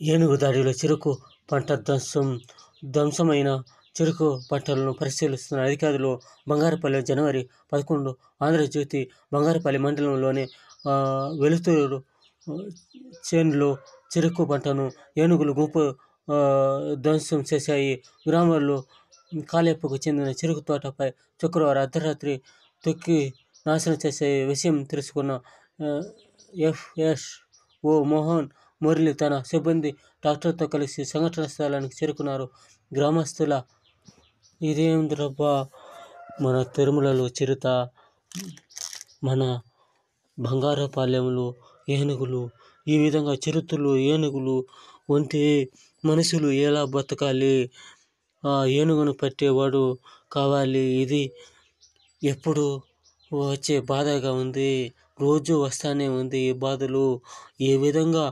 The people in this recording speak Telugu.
ఏనుగు దాడిలో చెరకు పంట ధ్వంసమైన చెరకు పంటలను పరిశీలిస్తున్న అధికారులు బంగారుపల్లి జనవరి 11 ఆంధ్రజ్యోతి బంగారుపల్లి మండలంలోని వెలుతూరు చేనులో చెరకు పంటను ఏనుగులు గుంపు ధ్వంసం చేశాయి. గ్రామాల్లో కాలేపకు చెందిన చెరకు తోటపై శుక్రవారం అర్ధరాత్రి తొక్కి నాశనం చేసే విషయం తెలుసుకున్న ఎఫ్ఎస్ఓ మోహన్ మురళి తన సిబ్బంది ట్రాక్టర్తో కలిసి సంఘటనా స్థలానికి చేరుకున్నారు. గ్రామస్తుల ఇదేంద్రబ్బా, మన తిరుమలలో చిరుత, మన బంగారుపాలెంలో ఏనుగులు, ఈ విధంగా చిరుతలు, ఏనుగులు ఉంటే మనుషులు ఎలా బతకాలి? ఆ ఏనుగును పట్టేవాడు కావాలి. ఇది ఎప్పుడు వచ్చే బాధగా ఉంది. రోజు వస్తానే ఉంది ఈ బాధలు. ఏ విధంగా